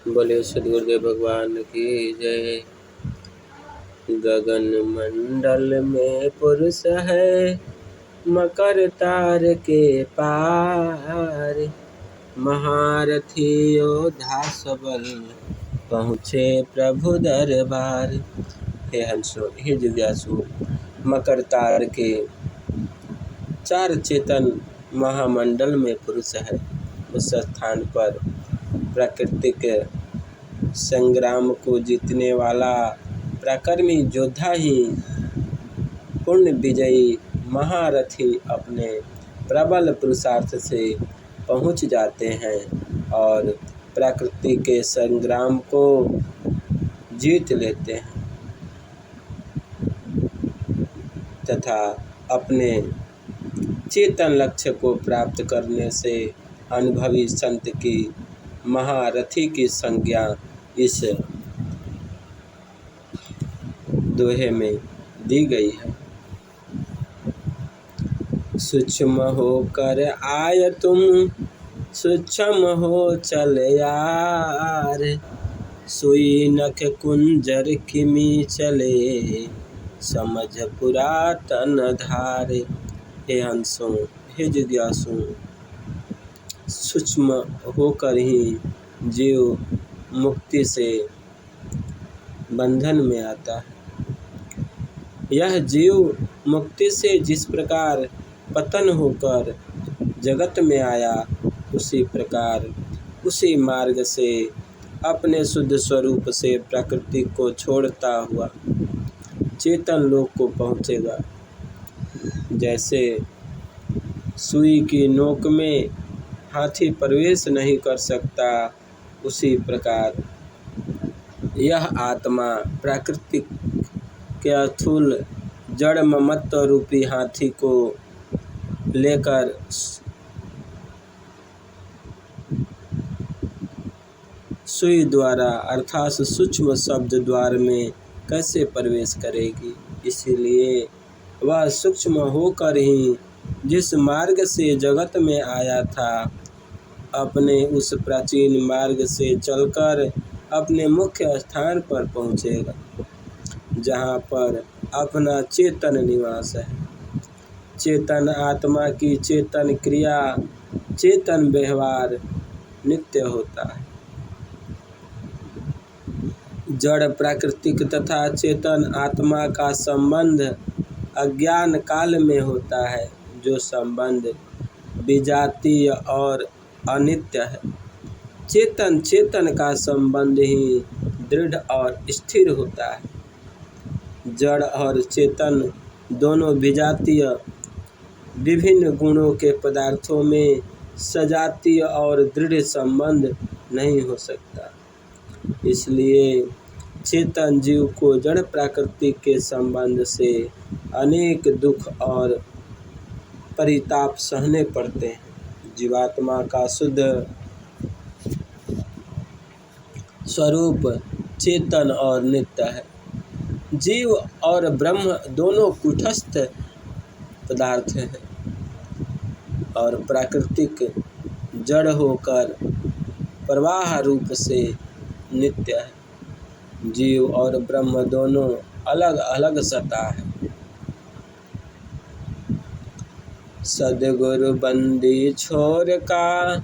बोले सदगुरुदेव भगवान की जय। गगन मंडल में पुरुष है, मकर तार के पार। महारथी योद्धा सबल, पहुँचे प्रभु दरबार। हे हंसो, हे जिज्ञासु, मकर तार के चार चेतन महामंडल में पुरुष है। उस स्थान पर प्राकृतिक संग्राम को जीतने वाला पराक्रमी योद्धा ही पूर्ण विजयी महारथी अपने प्रबल पुरुषार्थ से पहुंच जाते हैं और प्रकृति के संग्राम को जीत लेते हैं तथा अपने चेतन लक्ष्य को प्राप्त करने से अनुभवी संत की महारथी की संज्ञा इस दोहे में दी गई है। सूक्ष्म होकर आय तुम, सूक्ष्म हो चल यार। सुई नख कुंजर किमी चले, समझ पुरातन धार। हे हंसों, हे जिज्ञासु, सूक्ष्म होकर ही जीव मुक्ति से बंधन में आता है। यह जीव मुक्ति से जिस प्रकार पतन होकर जगत में आया, उसी प्रकार उसी मार्ग से अपने शुद्ध स्वरूप से प्रकृति को छोड़ता हुआ चेतन लोक को पहुँचेगा। जैसे सुई की नोक में हाथी प्रवेश नहीं कर सकता, उसी प्रकार यह आत्मा प्राकृतिक के स्थूल जड़ ममत्व रूपी हाथी को लेकर सुई द्वारा अर्थात सूक्ष्म शब्द द्वार में कैसे प्रवेश करेगी। इसीलिए वह सूक्ष्म होकर ही जिस मार्ग से जगत में आया था, अपने उस प्राचीन मार्ग से चलकर अपने मुख्य स्थान पर पहुँचेगा, जहाँ पर अपना चेतन निवास है। चेतन आत्मा की चेतन क्रिया, चेतन व्यवहार नित्य होता है। जड़ प्राकृतिक तथा चेतन आत्मा का संबंध अज्ञान काल में होता है, जो संबंध विजातीय और अनित्य है। चेतन चेतन का संबंध ही दृढ़ और स्थिर होता है। जड़ और चेतन दोनों विजातीय विभिन्न गुणों के पदार्थों में सजातीय और दृढ़ संबंध नहीं हो सकता। इसलिए चेतन जीव को जड़ प्रकृति के संबंध से अनेक दुख और परिताप सहने पड़ते हैं। जीवात्मा का शुद्ध स्वरूप चेतन और नित्य है। जीव और ब्रह्म दोनों कूटस्थ पदार्थ हैं और प्राकृतिक जड़ होकर प्रवाह रूप से नित्य है। जीव और ब्रह्म दोनों अलग अलग सत्ता है। सद्गुरु बंदी छोर का,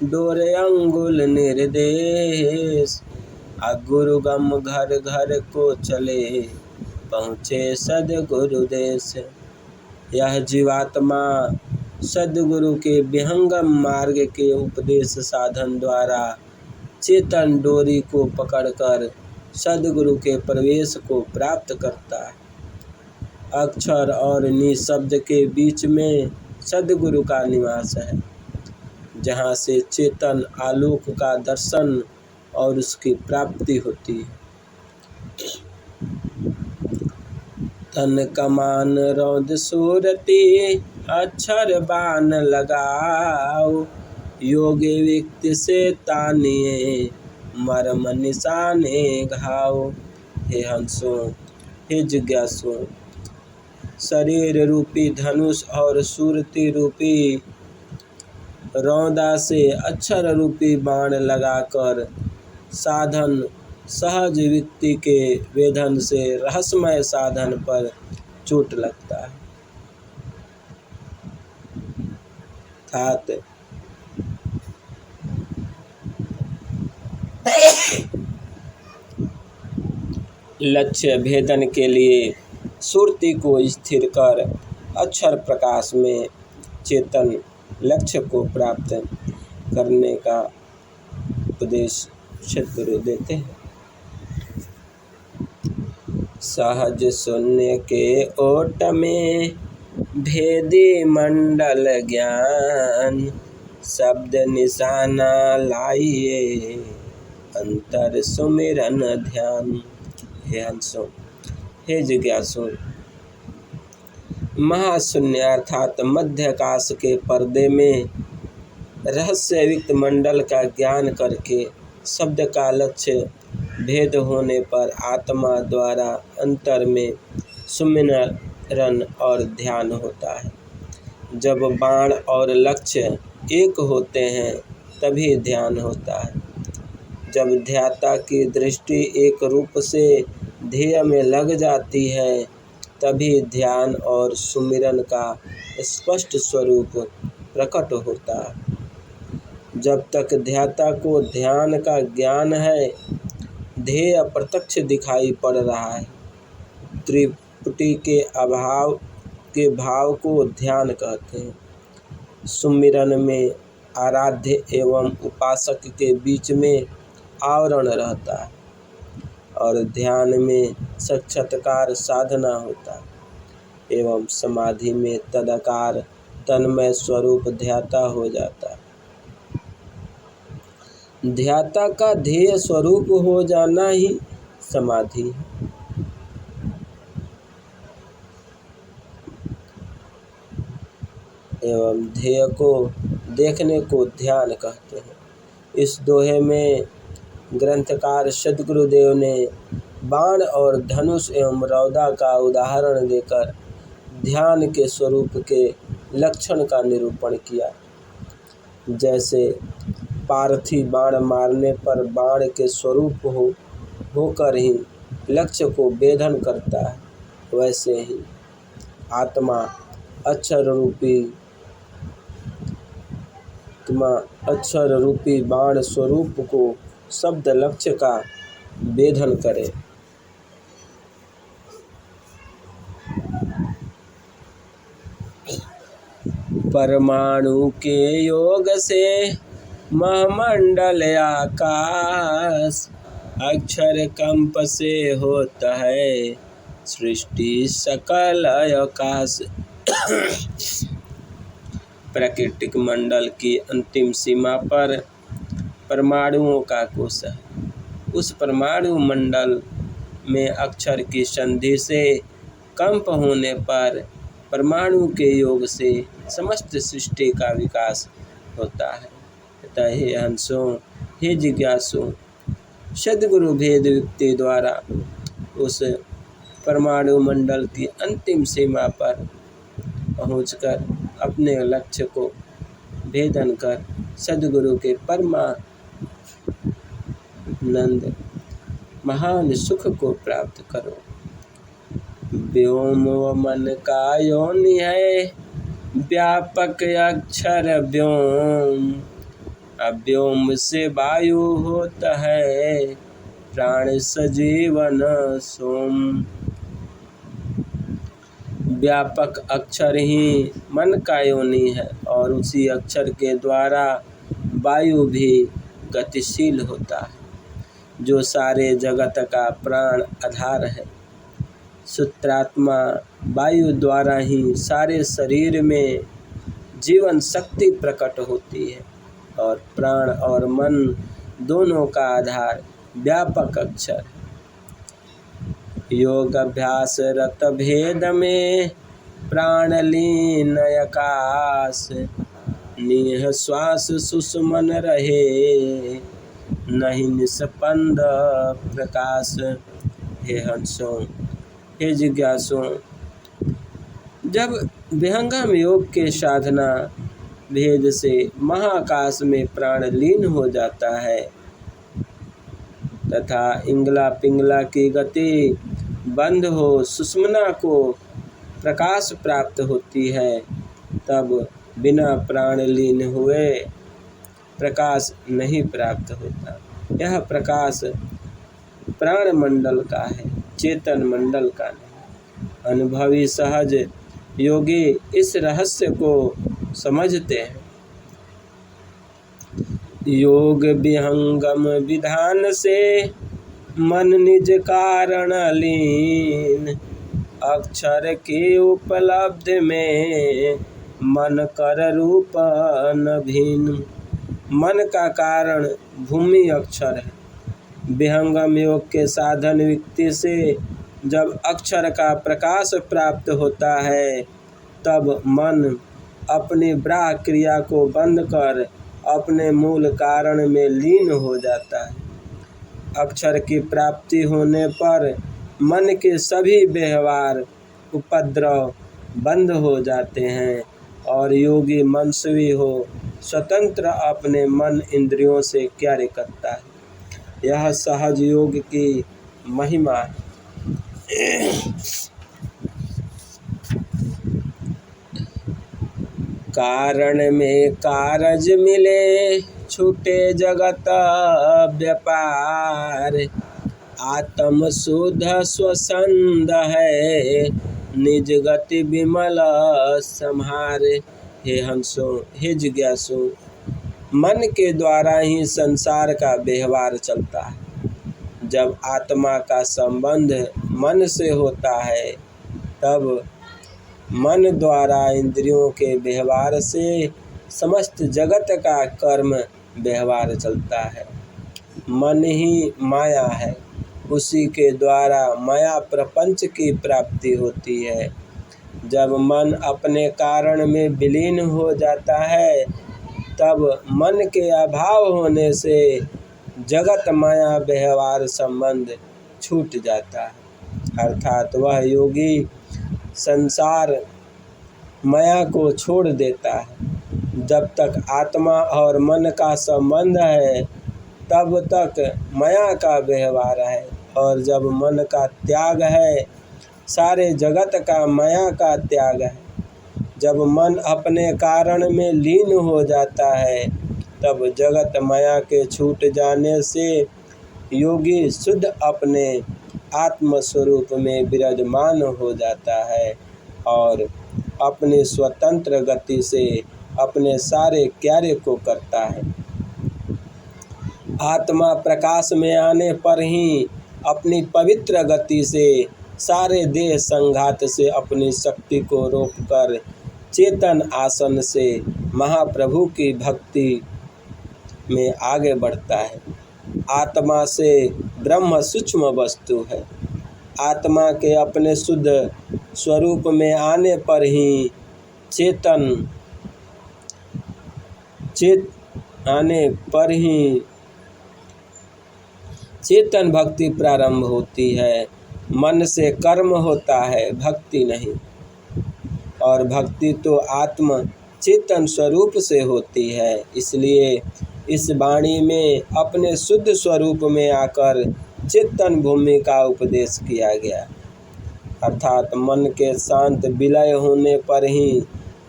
डोर अंगुल निर्देश। गुरु गम घर घर को चले, पहुँचे सद्गुरु देश। यह जीवात्मा सद्गुरु के विहंगम मार्ग के उपदेश साधन द्वारा चेतन डोरी को पकड़कर सद्गुरु के प्रवेश को प्राप्त करता है। अक्षर और निशब्द के बीच में सद्गुरु का निवास है, जहाँ से चेतन आलोक का दर्शन और उसकी प्राप्ति होती है। तन कमान रौद सूरती, अक्षर बाण लगाओ। योगी व्यक्ति से तानिए, मर्म निशाने घाव। हे हंसो, हे जिज्ञासु, शरीर रूपी धनुष और सूरती रूपी रौदा से अक्षर रूपी बाण लगाकर साधन सहज व्यक्ति के वेधन से रहस्यमय साधन पर चोट लगता है। अर्थात लक्ष्य भेदन के लिए सुरति को स्थिर कर अक्षर प्रकाश में चेतन लक्ष्य को प्राप्त करने का उपदेश सद्गुरु देते हैं। सहज शून्य के ओट में भेदी मंडल ज्ञान, शब्द निशाना लाइए अंतर सुमिरन ध्यान। हे हंसो, हे जिज्ञासु, महाशून्य अर्थात मध्य आकाश के पर्दे में रहस्ययुक्त मंडल का ज्ञान करके शब्द का लक्ष्य भेद होने पर आत्मा द्वारा अंतर में सुमिरन और ध्यान होता है। जब बाण और लक्ष्य एक होते हैं तभी ध्यान होता है। जब ध्याता की दृष्टि एक रूप से ध्येय में लग जाती है तभी ध्येय और सुमिरन का स्पष्ट स्वरूप प्रकट होता है। जब तक ध्याता को ध्यान का ज्ञान है, ध्येय प्रत्यक्ष दिखाई पड़ रहा है। त्रिपुटी के अभाव के भाव को ध्यान कहते हैं। सुमिरन में आराध्य एवं उपासक के बीच में आवरण रहता है और ध्यान में साक्षात्कार साधना होता है एवं समाधि में तदाकार तन्मय स्वरूप ध्याता हो जाता है। ध्याता का ध्येय स्वरूप हो जाना ही समाधि है। एवं ध्येय को देखने को ध्यान कहते हैं। इस दोहे में ग्रंथकार सद्गुरुदेव ने बाण और धनुष एवं रौदा का उदाहरण देकर ध्यान के स्वरूप के लक्षण का निरूपण किया। जैसे पार्थी बाण मारने पर बाण के स्वरूप होकर ही लक्ष्य को भेदन करता है, वैसे ही आत्मा अक्षर रूपी बाण स्वरूप को शब्द लक्ष्य का भेदन करे। परमाणु के योग से महामंडल आकाश, अक्षर कंप से होता है सृष्टि सकल आकाश। प्राकृतिक मंडल की अंतिम सीमा पर परमाणुओं का कोश है। उस परमाणु मंडल में अक्षर की संधि से कंप होने पर परमाणु के योग से समस्त सृष्टि का विकास होता है। अतः हे हंसों, हे जिज्ञासु, सद्गुरु भेद युक्ति द्वारा उस परमाणु मंडल की अंतिम सीमा पर पहुंचकर अपने लक्ष्य को भेदन कर सद्गुरु के परमानंद महान सुख को प्राप्त करो। व्योम व मन का योनि है व्यापक अक्षर व्योम, अव्योम से वायु होता है प्राण सजीवन सोम। व्यापक अक्षर ही मन का योनि है और उसी अक्षर के द्वारा वायु भी गतिशील होता है, जो सारे जगत का प्राण आधार है। सूत्रात्मा वायु द्वारा ही सारे शरीर में जीवन शक्ति प्रकट होती है और प्राण और मन दोनों का आधार व्यापक अक्षर। योग अभ्यास रत भेद में प्राणलीन आकाश, निह श्वास सुषमन रहे नहीं निस्पंद प्रकाश। हे हंसों, हे जिज्ञासुओं, जब विहंगम योग के साधना भेद से महाकाश में प्राण लीन हो जाता है तथा इंगला पिंगला की गति बंद हो सुषुम्ना को प्रकाश प्राप्त होती है, तब बिना प्राण लीन हुए प्रकाश नहीं प्राप्त होता। यह प्रकाश प्राण मंडल का है, चेतन मंडल का नहीं। अनुभवी सहज योगी इस रहस्य को समझते हैं। योग विहंगम विधान से मन निज कारण लीन, अक्षर की उपलब्धि में मन कर रूप न भिन्न। मन का कारण भूमि अक्षर है। विहंगम योग के साधन युक्ति से जब अक्षर का प्रकाश प्राप्त होता है, तब मन अपनी ब्राह क्रिया को बंद कर अपने मूल कारण में लीन हो जाता है। अक्षर की प्राप्ति होने पर मन के सभी व्यवहार उपद्रव बंद हो जाते हैं और योगी मनस्वी हो स्वतंत्र अपने मन इंद्रियों से कार्य करता है। यह सहज योग की महिमा है। कारण में कारज मिले, छूटे जगत व्यापार। आत्म शुद्ध स्वसंद है, निज गति विमल संहारे। हे हंसो, हे जिज्ञासु, मन के द्वारा ही संसार का व्यवहार चलता है। जब आत्मा का संबंध मन से होता है, तब मन द्वारा इंद्रियों के व्यवहार से समस्त जगत का कर्म व्यवहार चलता है। मन ही माया है, उसी के द्वारा माया प्रपंच की प्राप्ति होती है। जब मन अपने कारण में विलीन हो जाता है, तब मन के अभाव होने से जगत माया व्यवहार संबंध छूट जाता है। अर्थात वह योगी संसार माया को छोड़ देता है। जब तक आत्मा और मन का संबंध है, तब तक माया का व्यवहार है, और जब मन का त्याग है, सारे जगत का माया का त्याग है। जब मन अपने कारण में लीन हो जाता है, तब जगत माया के छूट जाने से योगी शुद्ध अपने आत्म स्वरूप में विराजमान हो जाता है और अपनी स्वतंत्र गति से अपने सारे कार्य को करता है। आत्मा प्रकाश में आने पर ही अपनी पवित्र गति से सारे देह संघात से अपनी शक्ति को रोककर चेतन आसन से महाप्रभु की भक्ति में आगे बढ़ता है। आत्मा से ब्रह्म सूक्ष्म वस्तु है। आत्मा के अपने शुद्ध स्वरूप में आने पर ही चेतन भक्ति प्रारंभ होती है। मन से कर्म होता है, भक्ति नहीं। और भक्ति तो आत्म चेतन स्वरूप से होती है। इसलिए इस वाणी में अपने शुद्ध स्वरूप में आकर चेतन भूमि का उपदेश किया गया। अर्थात मन के शांत विलय होने पर ही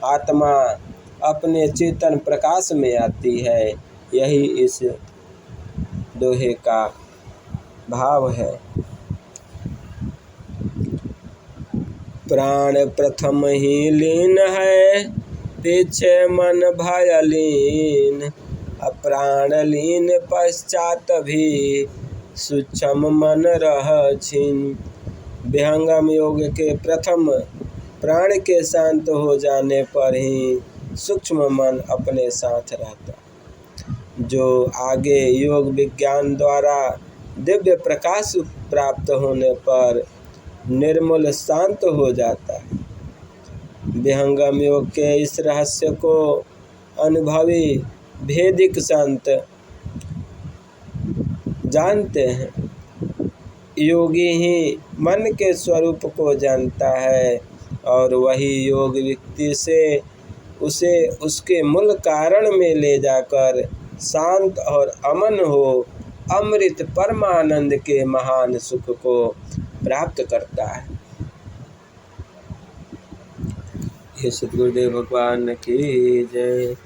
आत्मा अपने चेतन प्रकाश में आती है। यही इस दोहे का भाव है। प्राण प्रथम ही लीन है, पीछे मन भय लीन। अप्राण लीन पश्चात भी सूक्ष्म मन रह छिन। विहंगम योग के प्रथम प्राण के शांत हो जाने पर ही सूक्ष्म मन अपने साथ रहता, जो आगे योग विज्ञान द्वारा दिव्य प्रकाश प्राप्त होने पर निर्मल शांत हो जाता है। विहंगम योग के इस रहस्य को अनुभवी भेदिक संत जानते हैं। योगी ही मन के स्वरूप को जानता है और वही योग व्यक्ति से उसे उसके मूल कारण में ले जाकर शांत और अमन हो अमृत परमानंद के महान सुख को प्राप्त करता है। ये सद्गुरुदेव भगवान की जय।